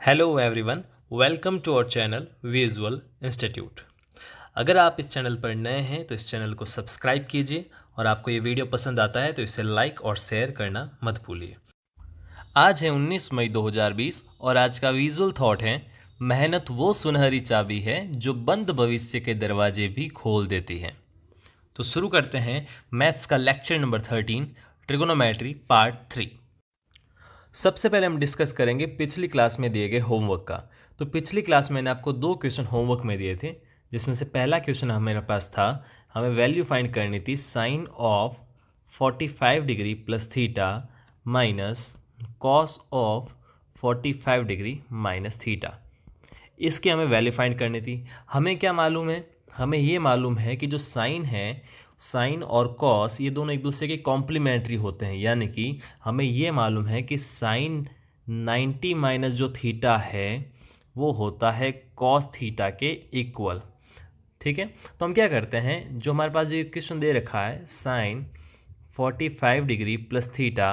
Hello everyone, welcome to our channel visual institute. अगर आप इस चैनल पर नए हैं तो इस चैनल को सब्सक्राइब कीजिए और आपको ये वीडियो पसंद आता है तो इसे लाइक और शेयर करना मत भूलिए। आज है 19 मई 2020 और आज का विजुअल थॉट है, मेहनत वो सुनहरी चाबी है जो बंद भविष्य के दरवाजे भी खोल देती है। तो शुरू करते हैं मैथ्स का लेक्चर नंबर 13, ट्रिगोनोमेट्री पार्ट 3। सबसे पहले हम डिस्कस करेंगे पिछली क्लास में दिए गए होमवर्क का। तो पिछली क्लास में मैंने आपको 2 क्वेश्चन होमवर्क में दिए थे, जिसमें से पहला क्वेश्चन हमारे पास था, हमें वैल्यू फाइंड करनी थी sine of 45 degree plus theta minus cos of 45 degree minus theta. इसकी हमें वैल्यू फाइंड करनी थी। हमें क्या मालूम है? हमें ये मालूम है कि जो साइन है, साइन और कॉस ये दोनों एक दूसरे के कॉम्प्लीमेंट्री होते हैं, यानी कि हमें ये मालूम है कि साइन 90 माइनस जो थीटा है वो होता है कॉस थीटा के इक्वल। ठीक है, तो हम क्या करते हैं, जो हमारे पास जो इक्वेशन दे रखा है sine 45 degree plus theta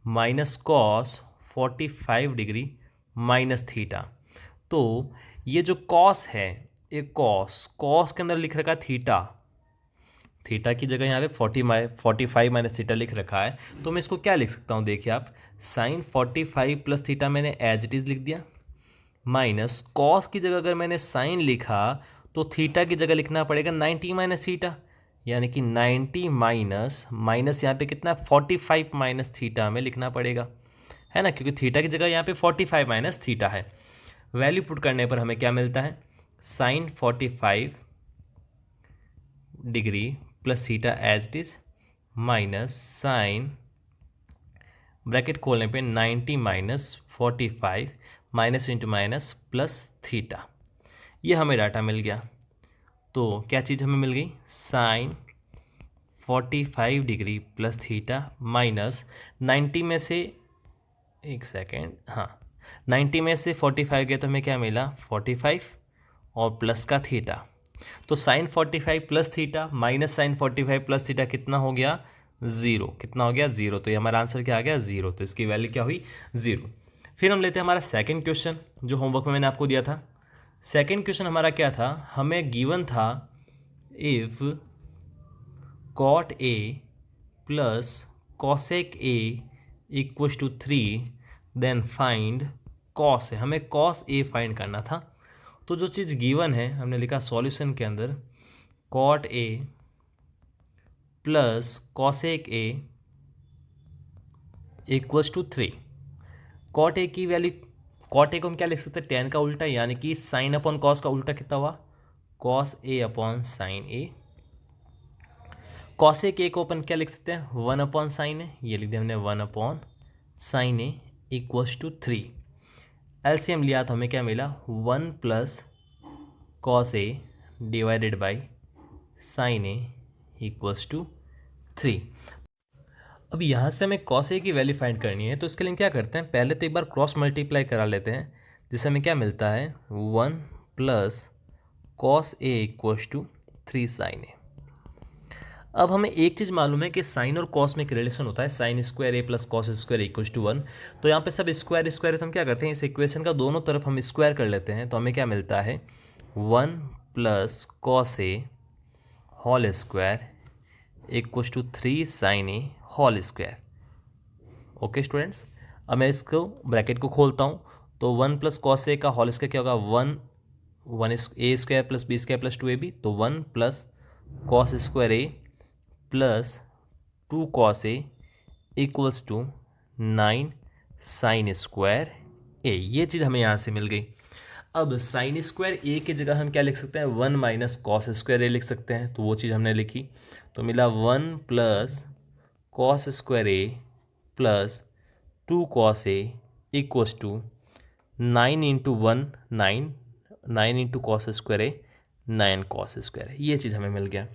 minus cos 45 degree minus theta, तो ये जो कॉस है, ये कॉस कॉस के अंदर लिख रखा है थीटा, थीटा की जगह यहाँ पे 45 माइनस थीटा लिख रखा है। तो मैं इसको क्या लिख सकता हूँ, देखिए आप, साइन 45 प्लस थीटा मैंने एज इट इज़ लिख दिया, माइनस कॉस की जगह अगर मैंने साइन लिखा तो थीटा की जगह लिखना पड़ेगा 90 माइनस थीटा, यानी कि 90 माइनस माइनस यहाँ पे कितना 45 माइनस थीटा हमें लिखना पड़ेगा, है ना, क्योंकि थीटा की जगह यहाँ पे 45 माइनस थीटा है। वैल्यू पुट करने पर हमें क्या मिलता है, sine 45 degree plus theta as it is minus sine bracket खोलने पे 90 minus 45 minus into minus plus theta, ये हमें डाटा मिल गया। तो क्या चीज़ हमें मिल गई, sine 45 degree plus theta minus 90 में से, एक सेकेंड, हाँ, 90 में से 45 गया तो हमें क्या मिला 45 और प्लस का थीटा। तो sine 45 plus theta minus sine 45 plus theta कितना हो गया, ज़ीरो। कितना हो गया, ज़ीरो। तो ये हमारा आंसर क्या आ गया, ज़ीरो। तो इसकी वैल्यू क्या हुई, ज़ीरो। फिर हम लेते हैं हमारा सेकंड क्वेश्चन जो होमवर्क में मैंने आपको दिया था। सेकंड क्वेश्चन हमारा क्या था, हमें गिवन था if cot A plus cosec A equals to 3 then find cos है। हमें कॉस ए फाइंड करना था। तो जो चीज़ गिवन है हमने लिखा सॉल्यूशन के अंदर, cot A plus cosec A equals to 3। Cot A की वैल्यू, कॉट ए को हम क्या लिख सकते हैं, टेन का उल्टा, यानी कि साइन अपॉन कॉस का उल्टा कितना हुआ, cos A upon sine A. Cosec ए को अपन क्या लिख सकते हैं, 1 अपॉन साइन ए, ये लिख दिया हमने 1 upon sine A equals to 3। LCM लिया तो हमें क्या मिला, 1 plus cos A divided by sine A equals to 3। अब यहाँ से हमें कॉस ए की वैल्यू फाइंड करनी है, तो इसके लिए क्या करते हैं, पहले तो एक बार क्रॉस मल्टीप्लाई करा लेते हैं, जिससे हमें क्या मिलता है, 1 plus cos A equals to 3 sine A. अब हमें एक चीज़ मालूम है कि साइन और कॉस में एक रिलेशन होता है, sine square A plus cos square equals to 1। तो यहाँ पे सब स्क्वायर स्क्वायर है, तो हम क्या करते हैं, इस इक्वेशन का दोनों तरफ हम स्क्वायर कर लेते हैं, तो हमें क्या मिलता है, 1 plus cos A whole square equals to 3 sine A whole square. Okay students, अब मैं इसको ब्रैकेट को खोलता हूँ, तो 1 प्लस कॉस ए का होल स्क्वायर क्या होगा, 1 A square plus B square plus 2ab, तो 1 plus cos square A plus 2 cos A equals to 9 sine square A. ये चीज़ हमें यहाँ से मिल गई। अब साइन स्क्वायर ए की जगह हम क्या लिख सकते हैं, 1 माइनस कॉस स्क्वायर ए लिख सकते हैं, तो वो चीज़ हमने लिखी, तो मिला 1 plus cos square A plus 2 cos A equals to 9 into 1 9, 9 into cos square A 9 cos square है, ये चीज़ हमें मिल गया।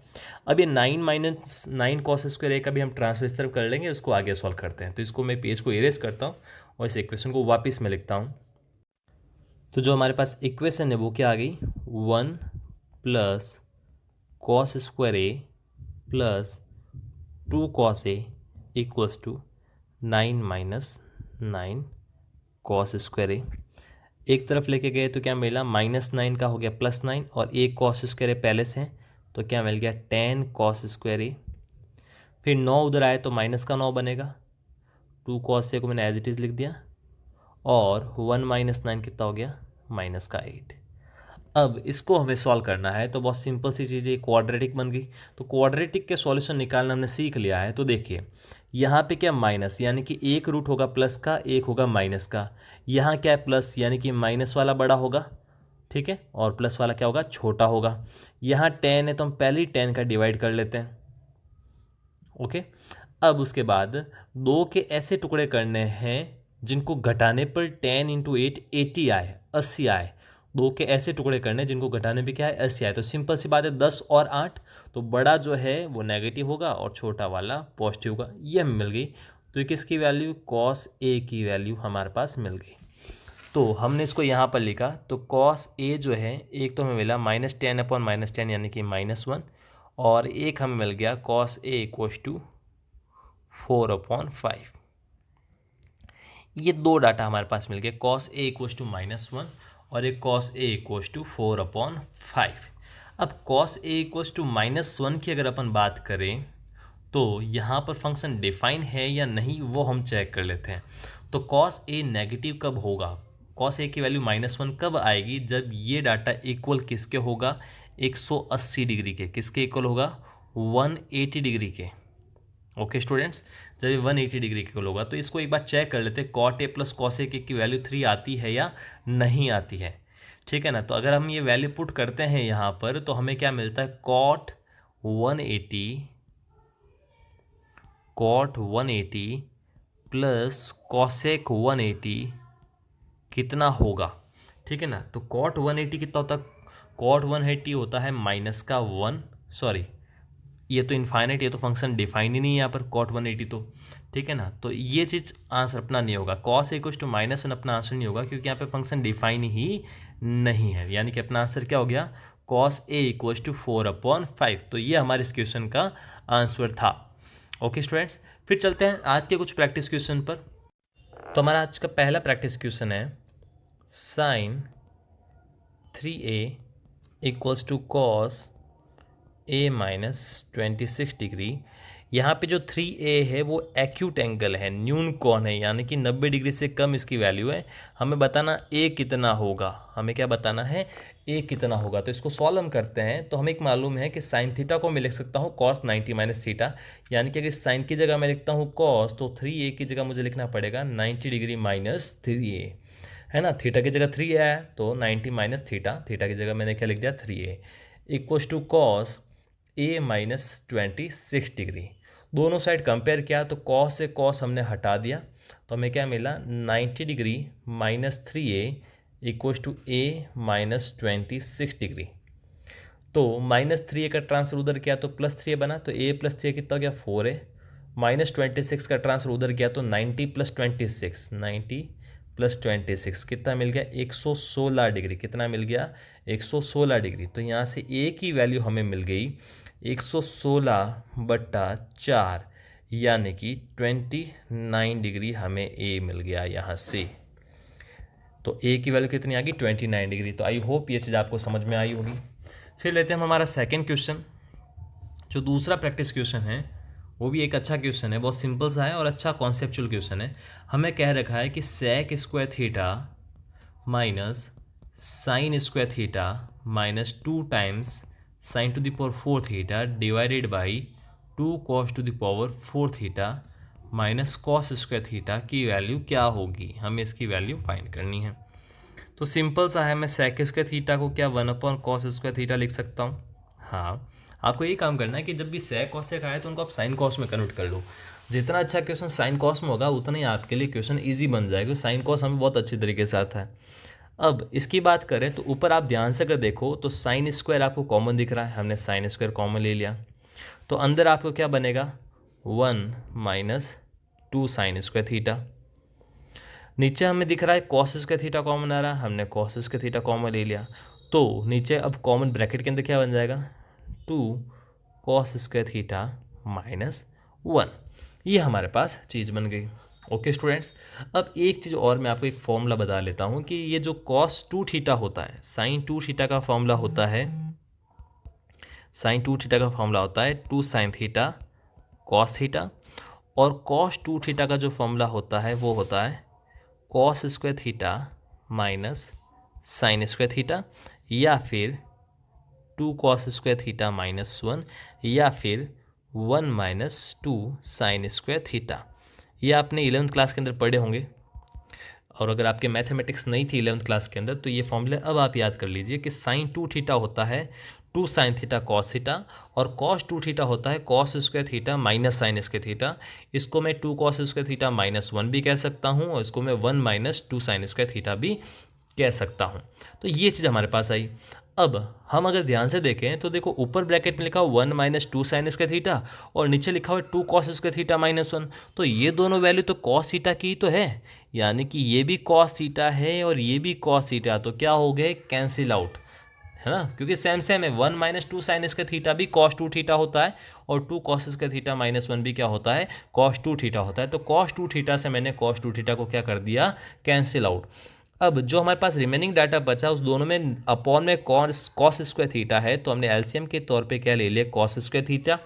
अब ये 9 माइनस 9 कॉस स्क्वायर ए का भी हम ट्रांसफर इस तरफ कर लेंगे, उसको आगे सॉल्व करते हैं। तो इसको मैं पेज को इरेज करता हूँ और इस इक्वेशन को वापस में लिखता हूँ। तो जो हमारे पास इक्वेशन है वो क्या आ गई, 1 plus cos square A plus 2 cos A equals to 9 minus 9 cos square A. एक तरफ लेके गए तो क्या मिला, -9 का हो गया +9 और एक कॉस स्क्वायर ए पहले से, तो क्या मिल गया 10 कॉस स्क्वायर ए। फिर 9 उधर आए तो -9 बनेगा, 2 कॉस ए को मैंने एज इट इज़ लिख दिया, और 1 - 9 कितना हो गया, -8। अब इसको हमें सॉल्व करना है तो बहुत सिंपल सी चीज़ है, क्वाड्रेटिक बन गई। तो क्वाड्रेटिक के सॉल्यूशन निकालना हमने सीख लिया है। तो देखिए यहाँ पे क्या माइनस, यानी कि एक रूट होगा प्लस का, एक होगा माइनस का। यहाँ क्या है प्लस, यानी कि माइनस वाला बड़ा होगा, ठीक है, और प्लस वाला क्या होगा, छोटा होगा। यहाँ 10 है तो हम पहले ही 10 का डिवाइड कर लेते हैं। ओके, अब उसके बाद 2 के ऐसे टुकड़े करने हैं जिनको घटाने पर 10 × 8 80 आए, 80 आए। 2 के ऐसे टुकड़े करने जिनको घटाने पे क्या है, 80 आए। तो सिंपल सी बात है, 10 और 8, तो बड़ा जो है वो नेगेटिव होगा और छोटा वाला पॉजिटिव होगा। ये हमें मिल गई। तो ये किसकी वैल्यू, कॉस ए की वैल्यू हमारे पास मिल गई। तो हमने इसको यहाँ पर लिखा, तो कॉस ए जो है, एक तो हमें मिला -10/-10 यानी कि -1, और एक हमें मिल गया कॉस ए = 4/5। ये दो डाटा हमारे पास मिल गए, कॉस ए = -1 और एक कॉस ए = 4/5। अब कॉस ए = -1 की अगर अपन बात करें तो यहाँ पर फंक्शन डिफाइन है या नहीं वो हम चेक कर लेते हैं। तो कॉस ए नेगेटिव कब होगा, कॉस ए की वैल्यू -1 कब आएगी, जब ये डाटा इक्वल किसके होगा, 180 डिग्री के। किसके इक्वल होगा, 180 डिग्री के। ओके स्टूडेंट्स, जब ये 180 डिग्री के होगा तो इसको एक बार चेक कर लेते हैं, कॉट ए प्लस कॉस ए की वैल्यू 3 आती है या नहीं आती है। ठीक है ना, तो अगर हम ये वैल्यू पुट करते हैं यहाँ पर तो हमें क्या मिलता है, कॉट 180 प्लस कॉसेक 180 कितना होगा। ठीक है ना, तो कॉट 180 कितना होता है, कॉट 180 होता है -1, सॉरी ये तो इनफाइनाइट, ये तो फंक्शन डिफाइन ही नहीं है यहाँ पर, कॉट 180 तो। ठीक है ना, तो ये चीज़ आंसर अपना नहीं होगा, कॉस ए = -1 अपना आंसर नहीं होगा, क्योंकि यहाँ पे फंक्शन डिफाइन ही नहीं है। यानी कि अपना आंसर क्या हो गया, कॉस ए = 4/5। तो ये हमारे इस क्वेश्चन का आंसर था। ओके स्टूडेंट्स, फिर चलते हैं आज के कुछ प्रैक्टिस क्वेश्चन पर। तो हमारा आज का पहला प्रैक्टिस क्वेश्चन है, sin 3a = cos a - 26 degree. यहाँ पे जो 3a है वो एक्यूट एंगल है, न्यून कोण है, यानी कि 90 डिग्री से कम इसकी वैल्यू है। हमें बताना a कितना होगा, हमें क्या बताना है, a कितना होगा। तो इसको सॉल्व हम करते हैं। तो हमें एक मालूम है कि साइन थीटा को मैं लिख सकता हूँ cos 90 - थीटा, यानी कि अगर साइन की जगह मैं लिखता हूँ cos, तो 3a की जगह मुझे लिखना पड़ेगा 90 डिग्री - 3a, है ना। थीटा की जगह 3a है तो 90 - थीटा, थीटा की जगह मैंने क्या लिख दिया 3a = cos a - 26 डिग्री। दोनों साइड कंपेयर किया तो cos से cos हमने हटा दिया, तो हमें क्या मिला, 90 डिग्री - 3a = a - 26 डिग्री। तो -3a का ट्रांसफर उधर किया तो +3a बना, तो a + 3a कितना हो गया, 4a। -26 का ट्रांसफर उधर किया तो 90 + 26, 90 + 26 कितना मिल गया, 116 डिग्री। कितना मिल गया, 116 डिग्री। तो यहाँ से a की वैल्यू हमें मिल गई 116/4, यानी कि 29 डिग्री हमें a मिल गया यहाँ से। तो a की वैल्यू कितनी आ गई, 29 डिग्री। तो आई होप ये चीज़ आपको समझ में आई होगी। फिर लेते हैं हम हमारा सेकंड क्वेश्चन। जो दूसरा प्रैक्टिस क्वेश्चन है वो भी एक अच्छा क्वेश्चन है, बहुत सिंपल सा है और अच्छा कॉन्सेप्चुअल क्वेश्चन है। हमें कह रखा है कि sec square theta minus sine square theta -2 times sin to the power 4 theta divided by 2 cos to the power 4 theta minus cos square theta की वैल्यू क्या होगी। हमें इसकी वैल्यू फाइंड करनी है। तो सिंपल सा है, मैं sec स्क्वायर थीटा को क्या 1/cos स्क्वायर थीटा लिख सकता हूँ। हाँ, आपको यही काम करना है कि जब भी sec cos sec आए तो उनको आप sin cos में कन्वर्ट कर लो। जितना अच्छा क्वेश्चन sin cos में होगा उतना ही आपके लिए क्वेश्चन इजी बन जाएगा। sin cos हमें बहुत अच्छी तरीके से आता है। अब इसकी बात करें तो ऊपर आप ध्यान से अगर देखो तो साइन स्क्वायर आपको कॉमन दिख रहा है, हमने साइन स्क्वायर कॉमन ले लिया। तो अंदर आपको क्या बनेगा, 1 - 2 sin स्क्वायर थीटा। नीचे हमें दिख रहा है कॉस स्क्वायर थीटा कॉमन आ रहा है, हमने कॉस स्क्वायर थीटा कॉमन ले लिया। तो नीचे अब कॉमन ब्रैकेट के अंदर क्या बन जाएगा, 2 cos स्क्वायर थीटा -1। ये हमारे पास चीज़ बन गई। ओके स्टूडेंट्स, अब एक चीज़ और मैं आपको एक फॉर्मूला बता लेता हूँ कि ये जो कॉस 2 थीटा होता है, साइन 2 थीटा का फॉर्मूला होता है, साइन 2 थीटा का फॉर्मूला होता है 2 साइन थीटा कॉस थीटा, और कॉस 2 थीटा का जो फॉर्मूला होता है वो होता है cos square theta minus sine square theta, या फिर 2 कॉस स्क्वायर थीटा माइनस 1, या फिर 1 माइनस 2 साइन स्क्वायर थीटा। ये आपने 11th क्लास के अंदर पढ़े होंगे, और अगर आपके मैथमेटिक्स नहीं थी 11th क्लास के अंदर तो ये फॉर्मूले अब आप याद कर लीजिए कि साइन 2 थीटा होता है 2 साइन थीटा कॉस थीटा, और कॉस 2 थीटा होता है cos square theta minus sine square theta. इसको मैं 2 कॉस स्क्वायर थीटा माइनस 1 भी कह सकता हूँ, और इसको मैं 1 माइनस 2 साइन स्क्वायर थीटा भी कह सकता हूँ। तो ये चीज़ हमारे पास आई। अब हम अगर ध्यान से देखें तो देखो ऊपर ब्रैकेट में लिखा हुआ 1 माइनस 2 साइन स्क्वायर थीटा, और नीचे लिखा हुआ 2 कॉस स्क्वायर थीटा माइनस 1। तो ये दोनों वैल्यू तो कॉस थीटा की तो है, यानी कि ये भी कॉस थीटा है और ये भी कॉस थीटा, तो क्या हो गए, कैंसिल आउट, है ना, क्योंकि सेम सेम है। 1 माइनस 2 साइन स्क्वायर थीटा भी कॉस 2 थीटा होता है, और 2 कॉस स्क्वायर थीटा माइनस 1 भी क्या होता है, कॉस 2 थीटा होता है। तो कॉस 2 थीटा से मैंने कॉस 2 थीटा को क्या कर दिया, कैंसिल आउट। अब जो हमारे पास रिमेनिंग डाटा बचा उस दोनों में अपॉन में कॉस स्क्वायर थीटा है, तो हमने एलसीएम के तौर पे क्या ले लिया, कॉस स्क्वायर थीटा,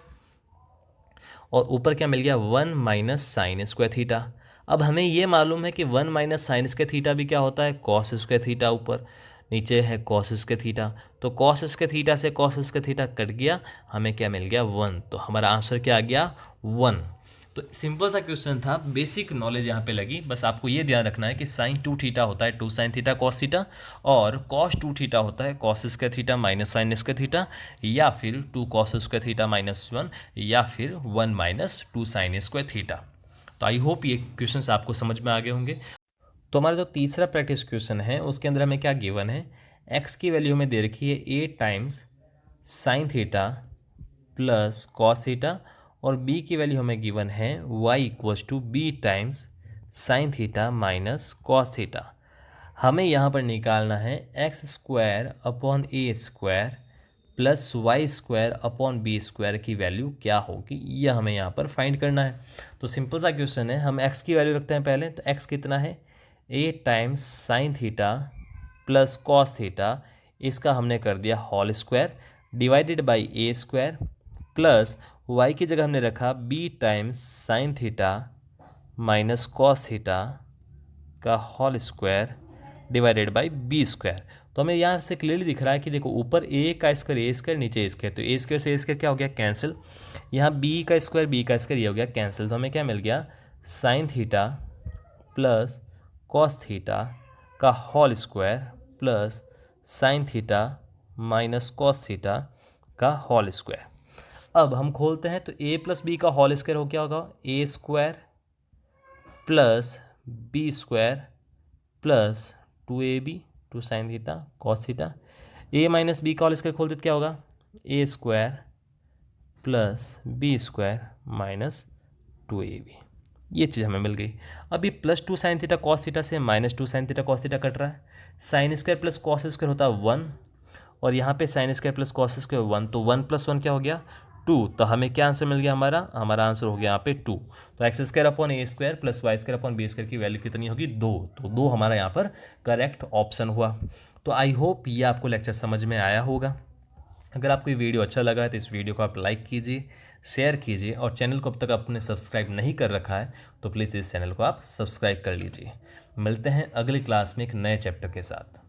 और ऊपर क्या मिल गया, 1 माइनस साइन स्क्वायर थीटा। अब हमें ये मालूम है कि 1 माइनस साइन स्क्वायर थीटा भी क्या होता है, कॉस स्क्वायर थीटा, ऊपर नीचे है कॉस स्क्वायर थीटा। तो कॉस स्क्वायर थीटा से कॉस स्क्वायर थीटा कट गया, हमें क्या मिल गया, 1। तो हमारा आंसर क्या आ गया, 1। तो सिंपल सा क्वेश्चन था, बेसिक नॉलेज यहाँ पे लगी। बस आपको ये ध्यान रखना है कि साइन 2 थीटा होता है 2 साइन थीटा कॉस थीटा, और कॉस 2 थीटा होता है cos square theta minus sine square theta, या फिर 2 कॉस स्क्वायर थीटा माइनस 1, या फिर 1 माइनस 2 साइन स्क्वायर थीटा। तो आई होप ये क्वेश्चंस आपको समझ में आ गए होंगे। तो हमारा जो तीसरा प्रैक्टिस क्वेश्चन है उसके अंदर हमें क्या गिवन है, एक्स की वैल्यू हमें दे रखी है 8 times sine theta plus cos theta, और b की वैल्यू हमें गिवन है y equals to B times sine theta minus cos theta. हमें यहाँ पर निकालना है X square upon A square plus Y square upon B square की वैल्यू क्या होगी, यह हमें यहाँ पर फाइंड करना है। तो सिंपल सा क्वेश्चन है, हम x की वैल्यू रखते हैं पहले। तो x कितना है, 8 times sine theta plus cos theta, इसका हमने कर दिया whole square divided by A square, plus y की जगह हमने रखा b times sine theta minus cos theta का whole square divided by B square. तो हमें यहाँ से क्लियरली दिख रहा है कि देखो ऊपर a का स्क्वायर a स्क्वायर, नीचे a स्क्वायर, तो a स्क्वायर से a स्क्वायर क्या हो गया, कैंसिल। यहाँ b का स्क्वायर ये हो गया कैंसिल। तो हमें क्या मिल गया, sine theta plus cos theta का whole square plus sine theta minus cos theta का होल स्क्वायर। अब हम खोलते हैं तो a प्लस बी का होल स्क्वायर हो क्या होगा, A square plus B square plus 2ab 2 sine theta cos theta. a minus B का होल स्क्वायर खोलते तो क्या होगा, A square plus B square minus 2ab। ये चीज़ हमें मिल गई। अब ये plus 2 sine theta cos theta से minus 2 sine theta cos theta कट रहा है। Sine square plus cos square होता है 1, और यहाँ पे sine square plus cos square 1, तो 1 प्लस 1 क्या हो गया, 2। तो हमें क्या आंसर मिल गया, हमारा आंसर हो गया यहाँ पे 2। तो X square upon A square plus Y square upon B square की वैल्यू कितनी होगी, 2। तो 2 हमारा यहाँ पर करेक्ट ऑप्शन हुआ। तो आई होप ये आपको लेक्चर समझ में आया होगा। अगर आपको ये वीडियो अच्छा लगा है तो इस वीडियो को आप लाइक कीजिए, शेयर कीजिए, और चैनल को अब तक आपने सब्सक्राइब नहीं कर रखा है तो प्लीज़ इस चैनल को आप सब्सक्राइब कर लीजिए। मिलते हैं अगली क्लास में एक नए चैप्टर के साथ।